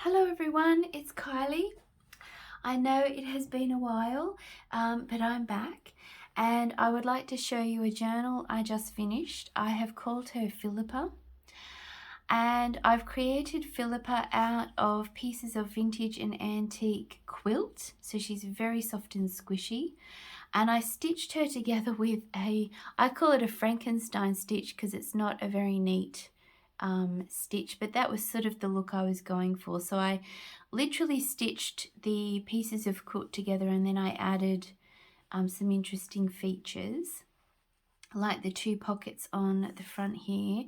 Hello everyone, it's Kylie. I know it has been a while, but I'm back and I would like to show you a journal I just finished. I have called her Phillipa and I've created Phillipa out of pieces of vintage and antique quilt. So she's very soft and squishy. And I stitched her together with I call it a Frankenstein stitch because it's not a very neat stitch, but that was sort of the look I was going for. So I literally stitched the pieces of quilt together and then I added some interesting features like the two pockets on the front here.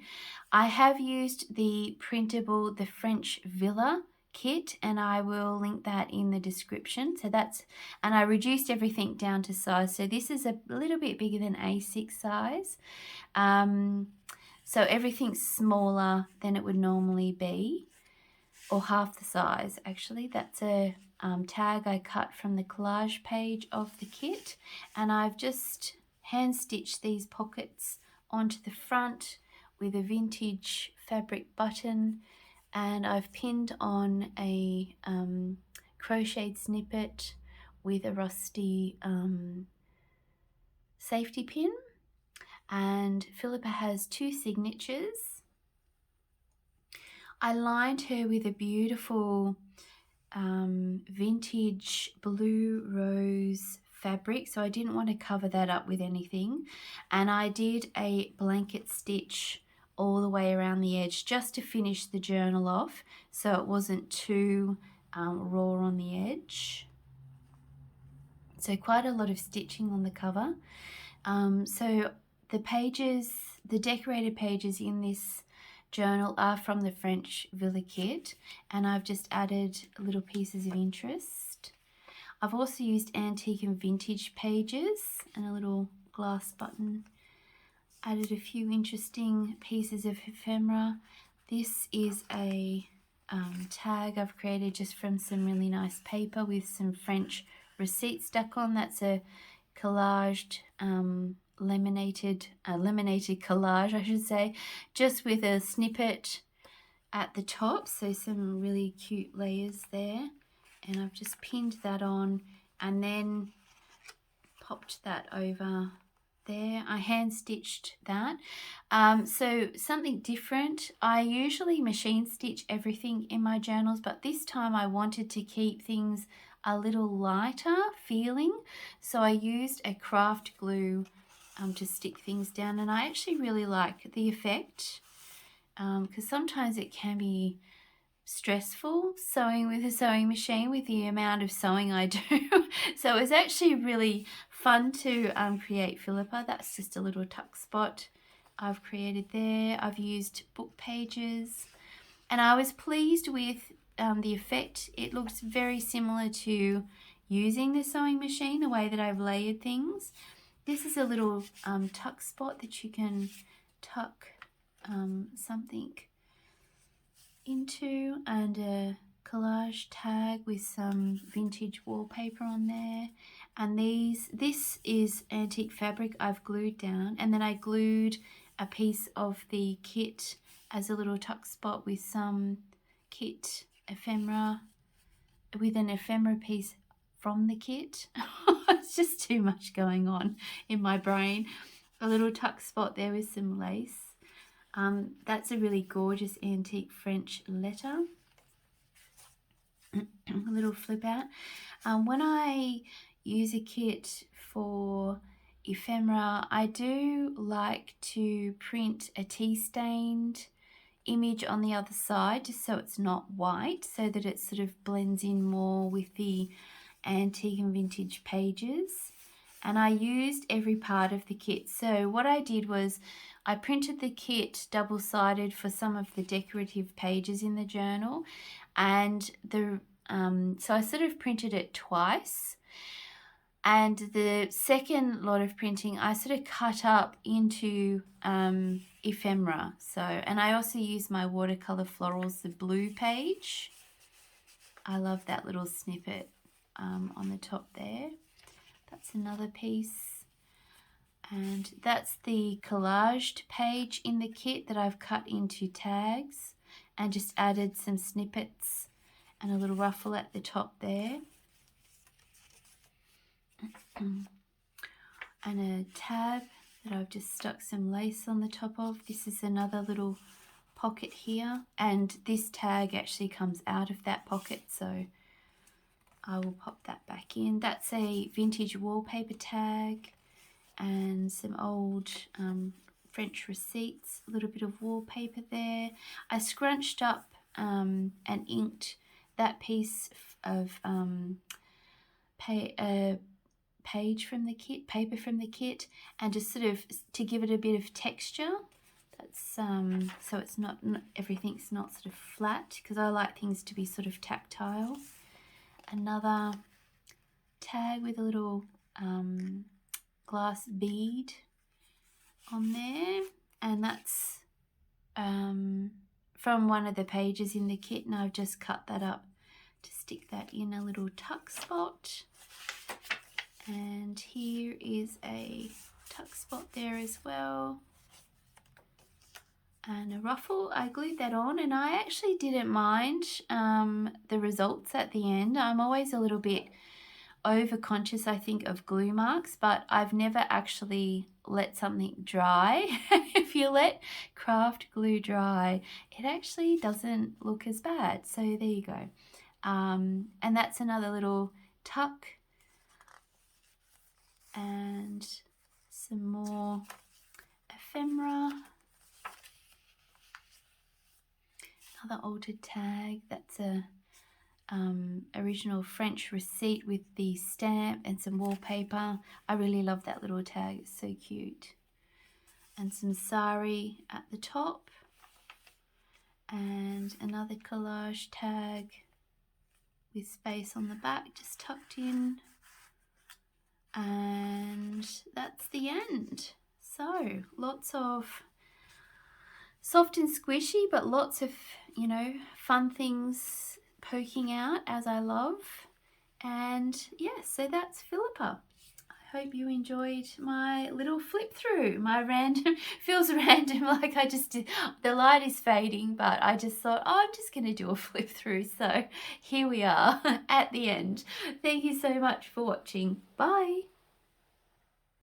I have used the Printable, the French Villa kit, and I will link that in the description. So that's, and I reduced everything down to size. So this is a little bit bigger than A6 size. So everything's smaller than it would normally be, or half the size actually. That's a tag I cut from the collage page of the kit, and I've just hand stitched these pockets onto the front with a vintage fabric button, and I've pinned on a crocheted snippet with a rusty safety pin. And Phillipa has two signatures. I lined her with a beautiful vintage blue rose fabric, so I didn't want to cover that up with anything, and I did a blanket stitch all the way around the edge just to finish the journal off so it wasn't too raw on the edge. So quite a lot of stitching on the cover. So the pages, the decorated pages in this journal are from the French Villa kit, and I've just added little pieces of interest. I've also used antique and vintage pages and a little glass button. Added a few interesting pieces of ephemera. This is a tag I've created just from some really nice paper with some French receipts stuck on. That's a collaged laminated collage, I should say, just with a snippet at the top, so some really cute layers there. And I've just pinned that on and then popped that over there. I hand stitched that. So something different. I usually machine stitch everything in my journals, but this time I wanted to keep things a little lighter feeling, so I used a craft glue to stick things down, and I actually really like the effect because sometimes it can be stressful sewing with a sewing machine with the amount of sewing I do. So it was actually really fun to create Phillipa. That's just a little tuck spot I've created there. I've used book pages and I was pleased with the effect. It looks very similar to using the sewing machine, the way that I've layered things. This is a little tuck spot that you can tuck something into, and a collage tag with some vintage wallpaper on there. And this is antique fabric I've glued down, and then I glued a piece of the kit as a little tuck spot with some kit ephemera, with an ephemera piece from the kit. It's just too much going on in my brain. A little tuck spot there with some lace. That's a really gorgeous antique French letter. A little flip out. When I use a kit for ephemera, I do like to print a tea-stained image on the other side just so it's not white, so that it sort of blends in more with the antique and vintage pages. And I used every part of the kit. So what I did was I printed the kit double-sided for some of the decorative pages in the journal, and so I sort of printed it twice. And the second lot of printing I sort of cut up into ephemera. So, and I also used my watercolor florals, the blue page. I love that little snippet on the top there. That's another piece. And that's the collaged page in the kit that I've cut into tags and just added some snippets and a little ruffle at the top there. And a tab that I've just stuck some lace on the top of. This is another little pocket here, and this tag actually comes out of that pocket, so I will pop that back in. That's a vintage wallpaper tag and some old French receipts, a little bit of wallpaper there. I scrunched up and inked that piece of page from the kit, paper from the kit, and just sort of to give it a bit of texture. That's so it's not everything's not sort of flat, because I like things to be sort of tactile. Another tag with a little glass bead on there, and that's from one of the pages in the kit, and I've just cut that up to stick that in a little tuck spot. And here is a tuck spot there as well, and a ruffle. I glued that on, and I actually didn't mind the results at the end. I'm always a little bit over-conscious, I think, of glue marks, but I've never actually let something dry. If you let craft glue dry, it actually doesn't look as bad. So there you go. And that's another little tuck, and some more ephemera. Another altered tag. That's a original French receipt with the stamp and some wallpaper. I really love that little tag, it's so cute. And some sari at the top, and another collage tag with space on the back just tucked in, and that's the end. So lots of soft and squishy, but lots of, you know, fun things poking out, as I love. And yeah, so that's Phillipa. I hope you enjoyed my little flip through, my random, feels random, like I just did, the light is fading, but I just thought, oh, I'm just going to do a flip through. So here we are at the end. Thank you so much for watching. Bye.